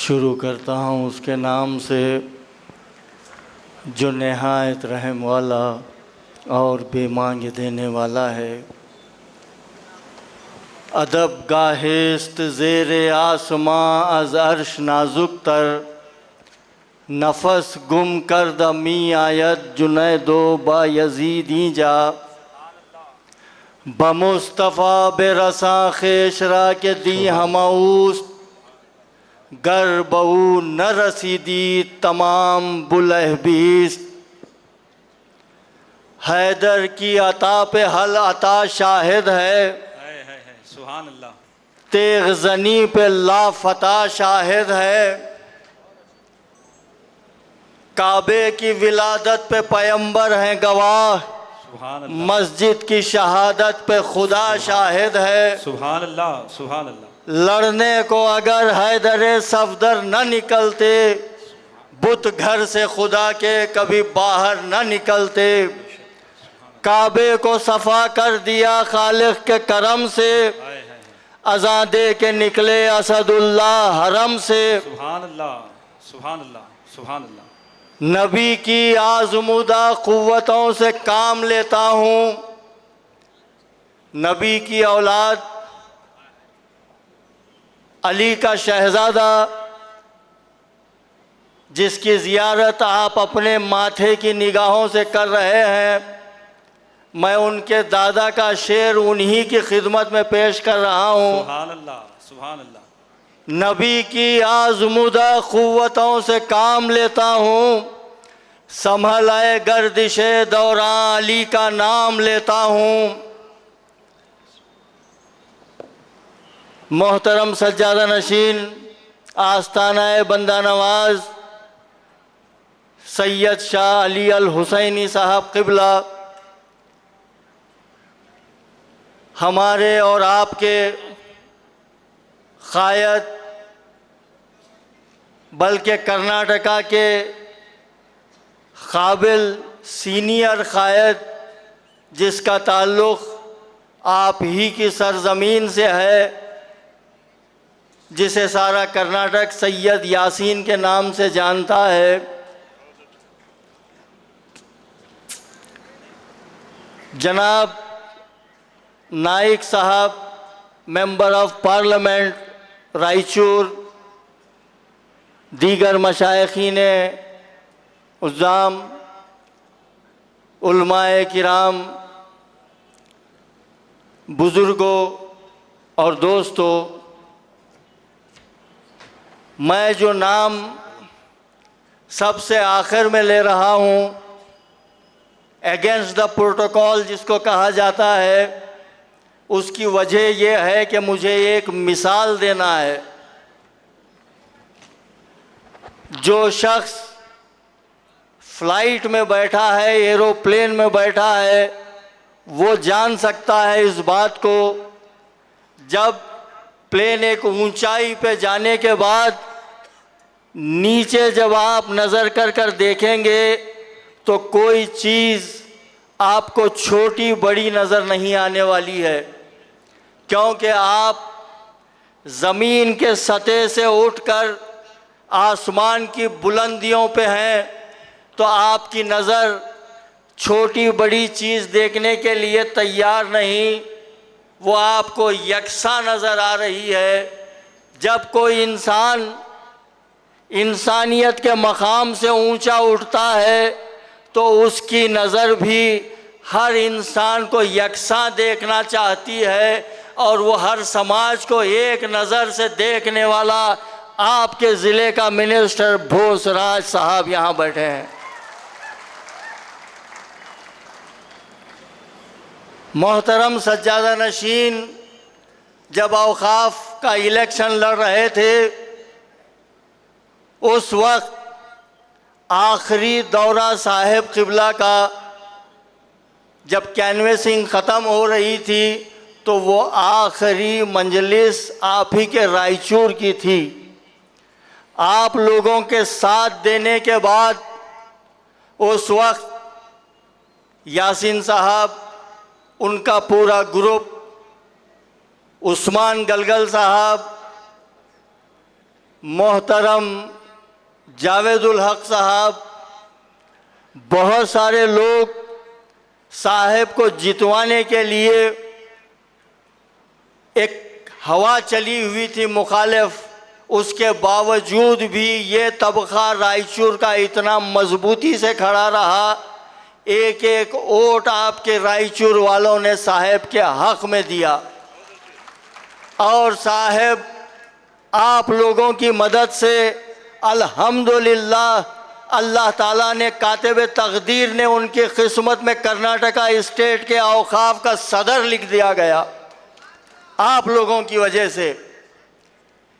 शुरू करता हूँ उसके नाम से जो नहायत रहम वाला और बेमांग देने वाला है। अदब गाहेस्त ज़ेरे आसमां अज़ अर्श नाजुक तर, नफस गुम कर दमी आयत जुनैदो बा यजीदी जा, बमुस्तफ़ा बेरसा खेशरा के दी हमाऊस, गर बहू न रसीदी तमाम बुलहबीस। हैदर की अता पे हल अता शाहिद है, सुभान अल्लाह। तेग ज़नी पे लाफता शाहिद है। काबे की विलादत पे पैगंबर हैं गवाह, सुभान अल्लाह। मस्जिद की शहादत पे खुदा शाहिद है। सुभान अल्लाह, सुभान अल्लाह। लड़ने को अगर हैदरे सफदर न निकलते, बुत घर से खुदा के कभी बाहर न निकलते। काबे को सफ़ा कर दिया खालिक के करम से, अज़ां दे के निकले असदुल्लाह हरम से। सुभान अल्लाह, सुभान अल्लाह, सुभान अल्लाह। नबी की आज़मूदा क़ुव्वतों से काम लेता हूँ। नबी की औलाद अली का शहज़ादा, जिसकी ज़ियारत आप अपने माथे की निगाहों से कर रहे हैं, मैं उनके दादा का शेर उन्हीं की खिदमत में पेश कर रहा हूँ। सुभान अल्लाह, सुभान अल्लाह। नबी की आज़मूदा क़ुव्वतों से काम लेता हूँ, संभल आए गर्दिशे दौरान अली का नाम लेता हूँ। मोहतरम सज्जादा नशीन, आस्ताना बंदा नवाज सैयद शाह अली अल हुसैनी साहब क़िबला, हमारे और आपके क़ायद, बल्कि कर्नाटका के काबिल सीनियर क़ायद, जिसका ताल्लुक़ आप ही की सरज़मीन से है, जिसे सारा कर्नाटक सैयद यासीन के नाम से जानता है। जनाब नाइक साहब, मेंबर ऑफ पार्लियामेंट रायचूर, दीगर मशाइखीन उज़्ज़ाम, उलमाए किराम, बुज़ुर्गों और दोस्तों, मैं जो नाम सबसे आखिर में ले रहा हूँ, अगेंस्ट द प्रोटोकॉल जिसको कहा जाता है, उसकी वजह यह है कि मुझे एक मिसाल देना है। जो शख्स फ्लाइट में बैठा है, एरोप्लेन में बैठा है, वो जान सकता है इस बात को, जब प्लेन एक ऊंचाई पे जाने के बाद नीचे जब आप नज़र कर कर देखेंगे तो कोई चीज़ आपको छोटी बड़ी नज़र नहीं आने वाली है, क्योंकि आप ज़मीन के सतह से उठकर आसमान की बुलंदियों पे हैं, तो आपकी नज़र छोटी बड़ी चीज़ देखने के लिए तैयार नहीं, वो आपको यकसा नज़र आ रही है। जब कोई इंसान इंसानियत के मकाम से ऊंचा उठता है तो उसकी नज़र भी हर इंसान को यकसा देखना चाहती है, और वो हर समाज को एक नज़र से देखने वाला आपके ज़िले का मिनिस्टर भोसराज साहब यहाँ बैठे हैं। मोहतरम सज्जादा नशीन, जब औक़ाफ़ का इलेक्शन लड़ रहे थे, उस वक्त आखिरी दौरा साहिब क़िबला का जब कैनवेसिंग ख़त्म हो रही थी, तो वो आखिरी मंजलिस आप ही के रायचूर की थी। आप लोगों के साथ देने के बाद उस वक्त यासीन साहब, उनका पूरा ग्रुप, उस्मान गलगल साहब, मोहतरम जावेदुल हक साहब, बहुत सारे लोग साहब को जितवाने के लिए एक हवा चली हुई थी मुखालिफ, उसके बावजूद भी ये तबका रायचूर का इतना मजबूती से खड़ा रहा। एक एक वोट आपके रायचूर वालों ने साहब के हक में दिया और साहब आप लोगों की मदद से अल्हम्दुलिल्लाह अल्लाह ताला ने कातिब तकदीर ने उनकी किस्मत में कर्नाटका स्टेट के औकाफ का सदर लिख दिया गया आप लोगों की वजह से।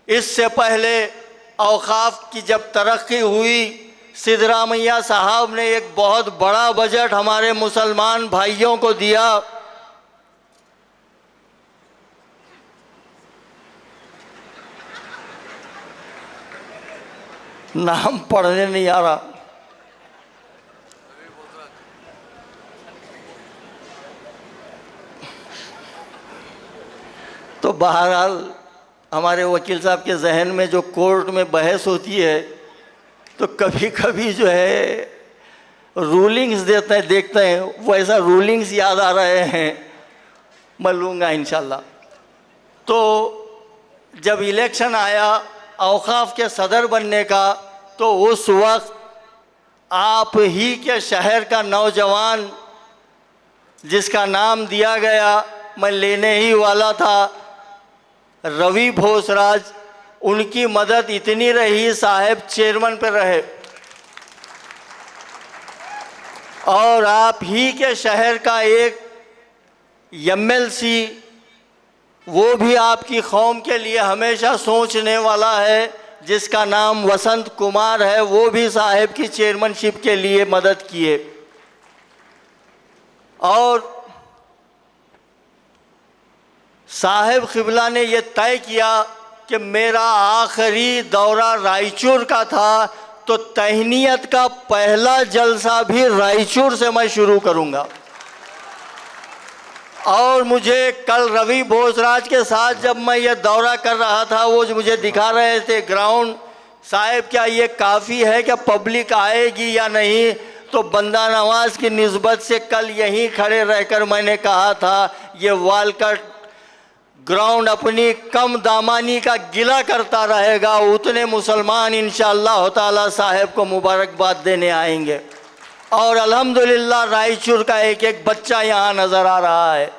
इससे पहले औकाफ की जब तरक्की हुई, सिद्धरामैया साहब ने एक बहुत बड़ा बजट हमारे मुसलमान भाइयों को दिया। नाम पढ़ने नहीं आ रहा। तो बहरहाल हमारे वकील साहब के जहन में जो कोर्ट में बहस होती है तो कभी कभी जो है रूलिंग्स देखते हैं, वैसा रूलिंग्स याद आ रहे हैं, मैं लूँगा इंशाल्लाह। तो जब इलेक्शन आया औकाफ के सदर बनने का, तो उस वक्त आप ही के शहर का नौजवान जिसका नाम दिया गया, मैं लेने ही वाला था, रवि भोसराज, उनकी मदद इतनी रही साहब चेयरमैन पर रहे और आप ही के शहर का एक एमएलसी, वो भी आपकी कौम के लिए हमेशा सोचने वाला है, जिसका नाम वसंत कुमार है, वो भी साहब की चेयरमैनशिप के लिए मदद किए। और साहब क़िबला ने ये तय किया कि मेरा आखिरी दौरा रायचूर का था, तो तहनीत का पहला जलसा भी रायचूर से मैं शुरू करूंगा। और मुझे कल रवि भोसराज के साथ जब मैं ये दौरा कर रहा था, वो मुझे दिखा रहे थे ग्राउंड, साहब क्या ये काफ़ी है कि पब्लिक आएगी या नहीं? तो बंदा नवाज की निस्बत से कल यहीं खड़े रहकर मैंने कहा था, ये वालकट ग्राउंड अपनी कम दामानी का गिला करता रहेगा, उतने मुसलमान इंशाअल्लाह ताला साहब को मुबारकबाद देने आएंगे। और अल्हम्दुलिल्लाह रायचूर का एक एक बच्चा यहाँ नज़र आ रहा है।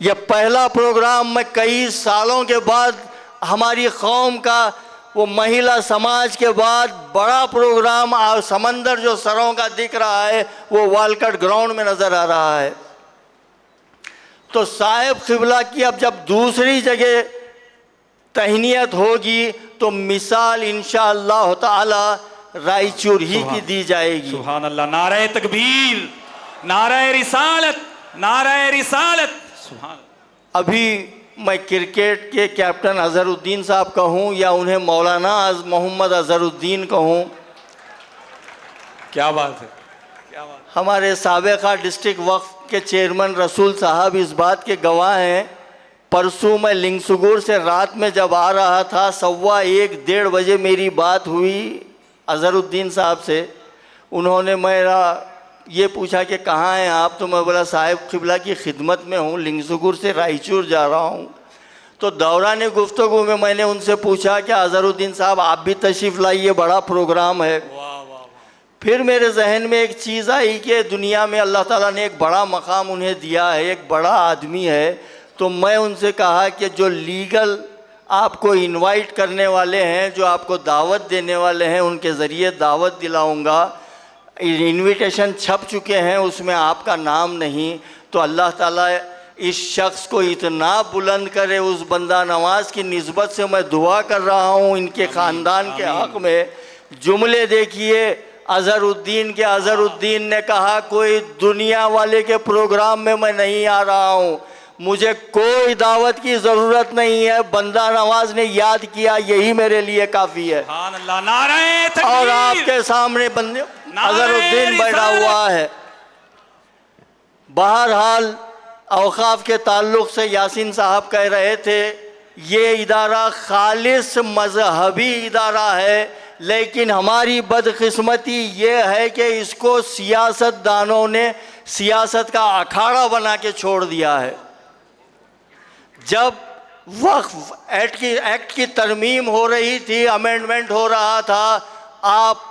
यह पहला प्रोग्राम मैं कई सालों के बाद हमारी कौम का, वो महिला समाज के बाद बड़ा प्रोग्राम समंदर जो सरों का दिख रहा है वो वालकट ग्राउंड में नज़र आ रहा है। तो साहब क़िबला की अब जब दूसरी जगह तहनीत होगी तो मिसाल इंशाअल्लाह ताला रायचूर ही की दी जाएगी। सुभान अल्लाह, नारे तकबीर, नारे रिसालत, नारे रिसालत, सुभान। अभी मैं क्रिकेट के कैप्टन अजहरुद्दीन साहब कहूँ या उन्हें मौलाना मोहम्मद अजहरुद्दीन कहूँ, क्या बात है, क्या बात। हमारे साबिक़ा डिस्ट्रिक्ट वक्फ के चेयरमैन रसूल साहब इस बात के गवाह हैं। परसों मैं लिंगसुगुर से रात में जब आ रहा था, 1:15-1:30 बजे मेरी बात हुई अजहरुद्दीन साहब से। उन्होंने मेरा ये पूछा कि कहाँ हैं आप? तो मैं बोला साहब क़िबला की खिदमत में हूँ, लिंगसुगुर से रायचूर जा रहा हूँ। तो दौरान गुफ्तगू में मैंने उनसे पूछा कि अजहरुद्दीन साहब आप भी तशरीफ़ लाइए, बड़ा प्रोग्राम है। फिर मेरे जहन में एक चीज़ आई कि दुनिया में अल्लाह ताला ने एक बड़ा मकाम उन्हें दिया है, एक बड़ा आदमी है। तो मैं उनसे कहा कि जो लीगल आपको इनवाइट करने वाले हैं, जो आपको दावत देने वाले हैं, उनके ज़रिए दावत दिलाऊंगा। इनविटेशन छप चुके हैं, उसमें आपका नाम नहीं। तो अल्लाह ताला इस शख्स को इतना बुलंद करे, उस बंदा नवाज की निस्बत से मैं दुआ कर रहा हूँ इनके ख़ानदान के हक़ में। जुमले देखिए अजहरुद्दीन ने कहा कोई दुनिया वाले के प्रोग्राम में मैं नहीं आ रहा हूँ, मुझे कोई दावत की ज़रूरत नहीं है, बंदा नवाज ने याद किया यही मेरे लिए काफ़ी है। और आपके सामने बंदे अजहरुद्दीन बैठा हुआ है। बहरहाल औकाफ के ताल्लुक़ से यासीन साहब कह रहे थे ये इदारा खालिस मजहबी इदारा है, लेकिन हमारी बदकिस्मती ये है कि इसको सियासतदानों ने सियासत का अखाड़ा बना के छोड़ दिया है। जब वक्फ एक्ट की तरमीम हो रही थी, अमेंडमेंट हो रहा था, आप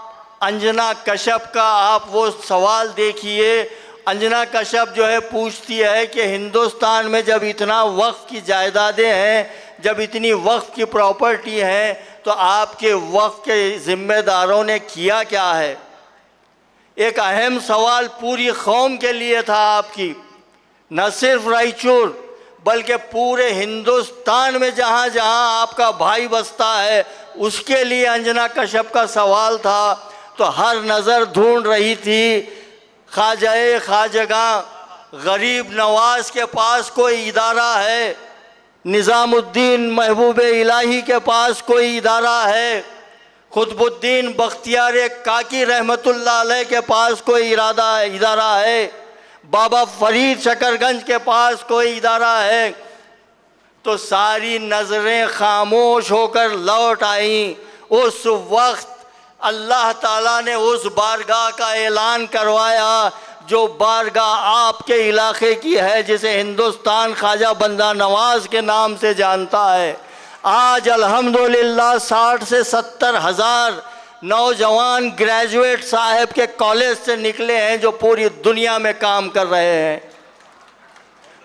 अंजना कश्यप का आप वो सवाल देखिए। अंजना कश्यप जो है पूछती है कि हिंदुस्तान में जब इतना वक्फ की जायदादें हैं, जब इतनी वक्फ की प्रॉपर्टी है, तो आपके वक्फ के ज़िम्मेदारों ने किया क्या है? एक अहम सवाल पूरी कौम के लिए था आपकी, न सिर्फ रायचूर बल्कि पूरे हिंदुस्तान में जहाँ जहाँ आपका भाई बसता है उसके लिए अंजना कश्यप का सवाल था। तो हर नज़र ढूंढ रही थी ख्वाजाए ख्वाजगां गरीब नवाज के पास कोई इदारा है, निज़ामुद्दीन महबूब इलाही के पास कोई इदारा है, कुतुबुद्दीन बख्तियार काकी रहमतुल्लाह अलैह के पास कोई इदारा है, बाबा फरीद शकरगंज के पास कोई इदारा है। तो सारी नज़रें खामोश होकर लौट आईं। उस वक्त अल्लाह ताला ने उस बारगाह का ऐलान करवाया जो बारगाह आपके इलाके की है, जिसे हिंदुस्तान ख्वाजा बंदा नवाज के नाम से जानता है। आज अल्हम्दुलिल्लाह 60 से 70 हज़ार नौजवान ग्रेजुएट साहब के कॉलेज से निकले हैं जो पूरी दुनिया में काम कर रहे हैं।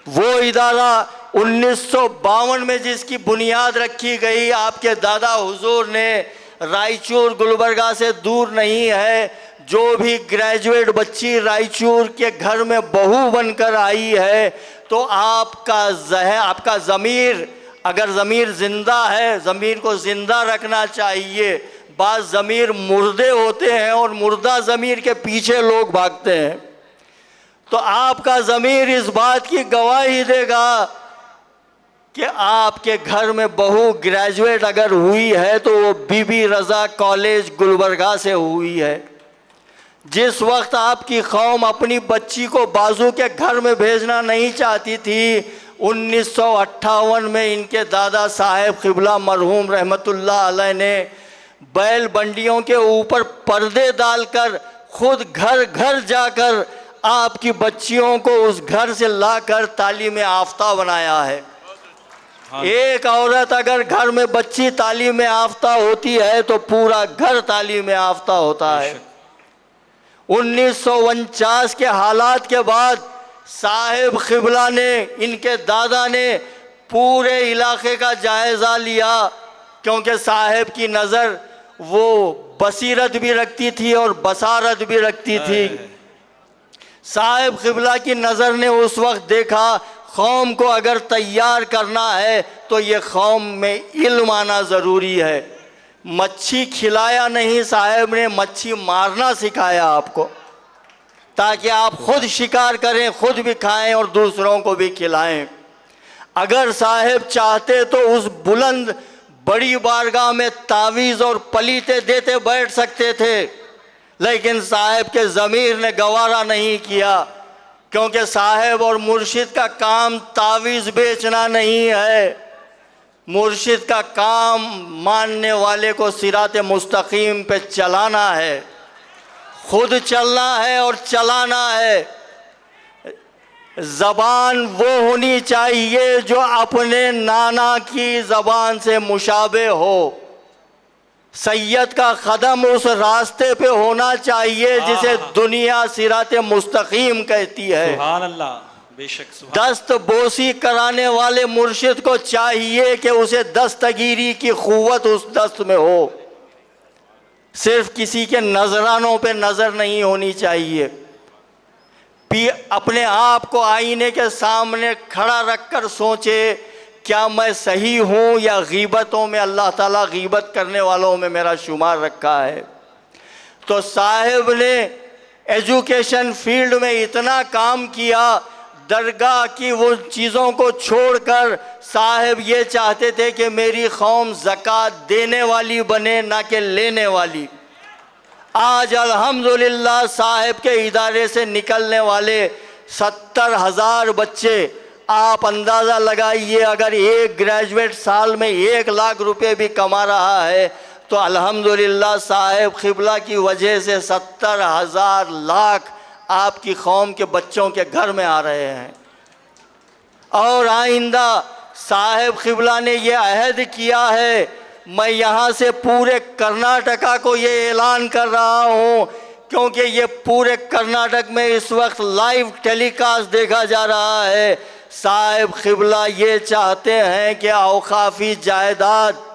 वो इदारा 1952 में जिसकी बुनियाद रखी गई, आपके दादा हुजूर ने, रायचूर गुलबर्गा से दूर नहीं है। जो भी ग्रेजुएट बच्ची रायचूर के घर में बहू बनकर आई है, तो आपका ज़मीर, अगर ज़मीर ज़िंदा है, ज़मीर को ज़िंदा रखना चाहिए। बाज़ ज़मीर मुर्दे होते हैं और मुर्दा ज़मीर के पीछे लोग भागते हैं। तो आपका ज़मीर इस बात की गवाही देगा कि आपके घर में बहू ग्रेजुएट अगर हुई है तो वो बीबी रज़ा कॉलेज गुलबर्गा से हुई है। जिस वक्त आपकी कौम अपनी बच्ची को बाजू के घर में भेजना नहीं चाहती थी, 1958 में इनके दादा साहेब क़िबला मरहूम रहमतुल्लाह अलैह ने बैल बंडियों के ऊपर पर्दे डालकर खुद घर घर जाकर आपकी बच्चियों को उस घर से लाकर तालीम याफ्ता बनाया है। एक औरत अगर घर में बच्ची तालीम याफ्ता होती है तो पूरा घर तालीम याफ्ता होता है। 1949 के हालात के बाद साहिब क़िबला ने, इनके दादा ने पूरे इलाके का जायज़ा लिया, क्योंकि साहिब की नज़र वो बसीरत भी रखती थी और बसारत भी रखती थी। साहिब क़िबला की नज़र ने उस वक्त देखा कौम को अगर तैयार करना है तो ये कौम में इल्म आना ज़रूरी है। मच्छी खिलाया नहीं, साहिब ने मच्छी मारना सिखाया आपको, ताकि आप खुद शिकार करें, खुद भी खाएं और दूसरों को भी खिलाएं। अगर साहिब चाहते तो उस बुलंद बड़ी बारगाह में तावीज़ और पलीते देते बैठ सकते थे, लेकिन साहिब के ज़मीर ने गवारा नहीं किया, क्योंकि साहिब और मुर्शिद का काम तावीज़ बेचना नहीं है। मुर्शिद का काम मानने वाले को सिराते मुस्तकीम पे चलाना है, खुद चलना है और चलाना है। ज़बान वो होनी चाहिए जो अपने नाना की ज़बान से मुशाबे हो। सैयद का कदम उस रास्ते पे होना चाहिए जिसे दुनिया सिराते मुस्तकीम कहती है। सुभान अल्लाह, बेशक। दस्त बोसी कराने वाले मुर्शिद को चाहिए कि उसे दस्तगीरी की क़ुव्वत उस दस्त में हो, सिर्फ किसी के नजरानों पे नज़र नहीं होनी चाहिए। अपने आप को आईने के सामने खड़ा रखकर सोचे, क्या मैं सही हूँ या गीबतों में अल्लाह ताला गीबत करने वालों में मेरा शुमार रखा है। तो साहिब ने एजुकेशन फील्ड में इतना काम किया, दरगाह की वो चीज़ों को छोड़कर साहिब ये चाहते थे कि मेरी कौम ज़कात देने वाली बने, ना कि लेने वाली। आज अल्हम्दुलिल्लाह साहिब के इदारे से निकलने वाले 70,000 बच्चे आप अंदाज़ा लगाइए, अगर एक ग्रेजुएट साल में 1 लाख रुपए भी कमा रहा है तो अल्हम्दुलिल्लाह साहिब क़िबला की वजह से 70,000 लाख आपकी कौम के बच्चों के घर में आ रहे हैं। और आइंदा साहिब क़िबला ने ये अहद किया है, मैं यहाँ से पूरे कर्नाटका को ये ऐलान कर रहा हूँ, क्योंकि ये पूरे कर्नाटक में इस वक्त लाइव टेलीकास्ट देखा जा रहा है। साहिब क़िबला ये चाहते हैं कि औकाफ़ी जायदाद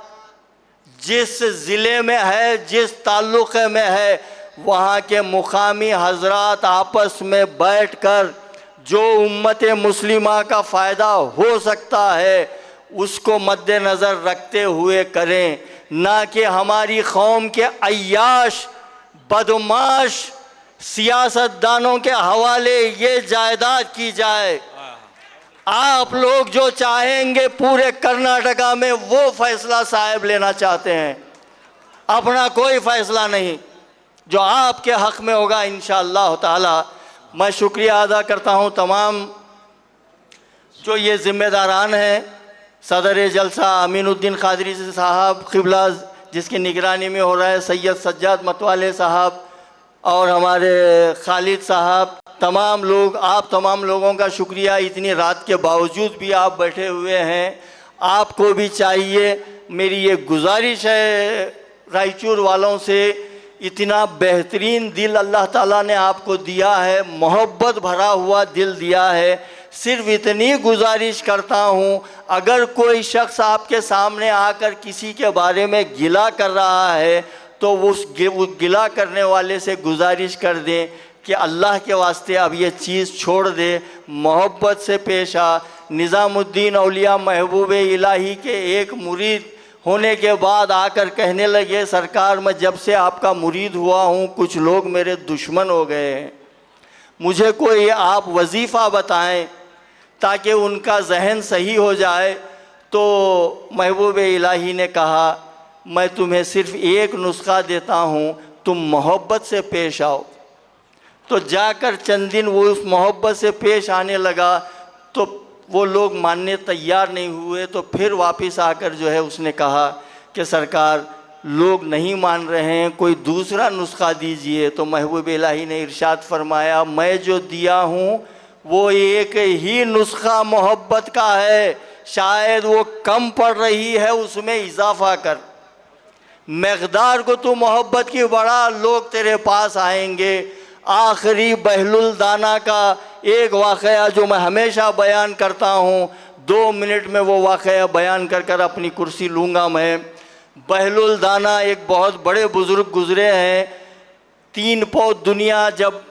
जिस ज़िले में है, जिस ताल्लुक़े में है, वहाँ के मुकामी हज़रात आपस में बैठकर जो उम्मत मुस्लिमा का फ़ायदा हो सकता है उसको मद्देनज़र रखते हुए करें, ना कि हमारी कौम के अय्याश बदमाश सियासतदानों के हवाले ये जायदाद की जाए। आप लोग जो चाहेंगे पूरे कर्नाटका में वो फ़ैसला साहिब लेना चाहते हैं, अपना कोई फ़ैसला नहीं, जो आपके हक़ में होगा इंशाअल्लाह ताला। मैं शुक्रिया अदा करता हूँ तमाम जो ये ज़िम्मेदारान हैं, सदर जलसा अमीनुद्दीन क़ादरी साहब क़िबला जिसकी निगरानी में हो रहा है, सैयद सज्जाद मतवाले साहब और हमारे खालिद साहब, तमाम लोग, आप तमाम लोगों का शुक्रिया। इतनी रात के बावजूद भी आप बैठे हुए हैं। आपको भी चाहिए, मेरी ये गुजारिश है रायचूर वालों से, इतना बेहतरीन दिल अल्लाह ताला ने आपको दिया है, मोहब्बत भरा हुआ दिल दिया है। सिर्फ इतनी गुजारिश करता हूँ, अगर कोई शख्स आपके सामने आकर किसी के बारे में गिला कर रहा है तो उस गिला करने वाले से गुजारिश कर दें कि अल्लाह के वास्ते अब ये चीज़ छोड़ दे, मोहब्बत से पेश आ। निज़ामुद्दीन औलिया महबूब इलाही के एक मुरीद होने के बाद आकर कहने लगे, सरकार मैं जब से आपका मुरीद हुआ हूँ कुछ लोग मेरे दुश्मन हो गए हैं, मुझे कोई आप वजीफ़ा बताएं ताकि उनका जहन सही हो जाए। तो महबूब इलाही ने कहा, मैं तुम्हें सिर्फ़ एक नुस्खा देता हूँ, तुम मोहब्बत से पेश आओ। तो जाकर चंद दिन वो उस मोहब्बत से पेश आने लगा तो वो लोग मानने तैयार नहीं हुए। तो फिर वापस आकर जो है उसने कहा कि सरकार लोग नहीं मान रहे हैं, कोई दूसरा नुस्खा दीजिए। तो महबूब इलाही ने इरशाद फरमाया, मैं जो दिया हूँ वो एक ही नुस्खा मोहब्बत का है, शायद वो कम पड़ रही है, उसमें इजाफा कर, मकदार को तू मोहब्बत की बढ़ा, लोग तेरे पास आएंगे। आखिरी बहलुल दाना का एक वाक़या जो मैं हमेशा बयान करता हूँ, 2 मिनट में वो वाक़या बयान कर कर अपनी कुर्सी लूँगा मैं। बहलुल दाना एक बहुत बड़े बुज़ुर्ग गुज़रे हैं। 3 पौ दुनिया जब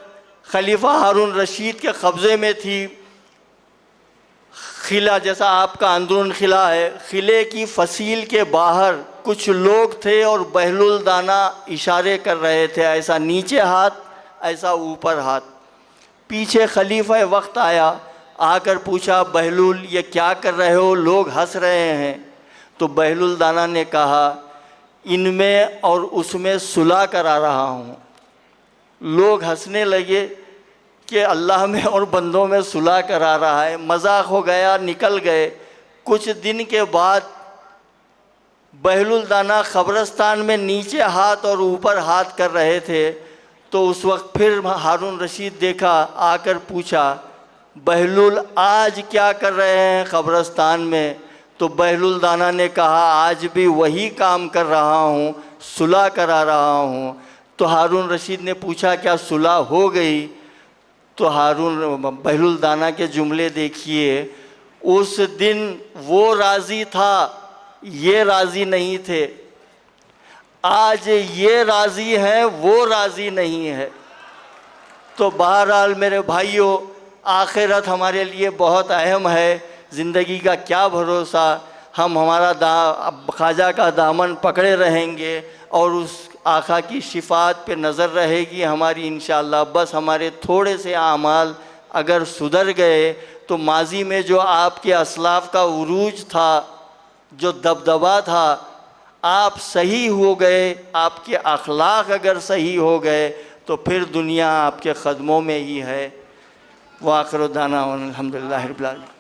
खलीफा हारून रशीद के कब्ज़े में थी, खिला जैसा आपका अंदरून खिला है, खिले की फसील के बाहर कुछ लोग थे और बहलुल दाना इशारे कर रहे थे, ऐसा नीचे हाथ, ऐसा ऊपर हाथ। पीछे खलीफा वक्त आया, आकर पूछा, बहलुल ये क्या कर रहे हो, लोग हंस रहे हैं। तो बहलुल दाना ने कहा, इनमें और उसमें सुलह करा रहा हूँ। लोग हंसने लगे कि अल्लाह में और बंदों में सुलह करा रहा है, मजाक हो गया, निकल गए। कुछ दिन के बाद बहलुल दाना क़ब्रस्तान में नीचे हाथ और ऊपर हाथ कर रहे थे। तो उस वक्त फिर हारून रशीद देखा, आकर पूछा, बहलुल आज क्या कर रहे हैं क़ब्रस्तान में? तो बहलुल दाना ने कहा, आज भी वही काम कर रहा हूँ, सुलह करा रहा हूँ। तो हारून रशीद ने पूछा, क्या सुलह हो गई? तो बहलुल दाना के जुमले देखिए, उस दिन वो राज़ी था, ये राज़ी नहीं थे, आज ये राज़ी हैं, वो राज़ी नहीं है। तो बहरहाल मेरे भाइयों, आखिरत हमारे लिए बहुत अहम है, ज़िंदगी का क्या भरोसा, हम हमारा ख्वाजा का दामन पकड़े रहेंगे और उस आका की शिफात पे नज़र रहेगी हमारी इंशाअल्लाह। बस हमारे थोड़े से आमाल अगर सुधर गए तो माजी में जो आपके असलाफ़ का उरूज था, जो दबदबा था, आप सही हो गए, आपके अखलाक अगर सही हो गए तो फिर दुनिया आपके क़दमों में ही है। वाखिर दाना अल्हम्दुलिल्लाहि रब्बिल आलमीन।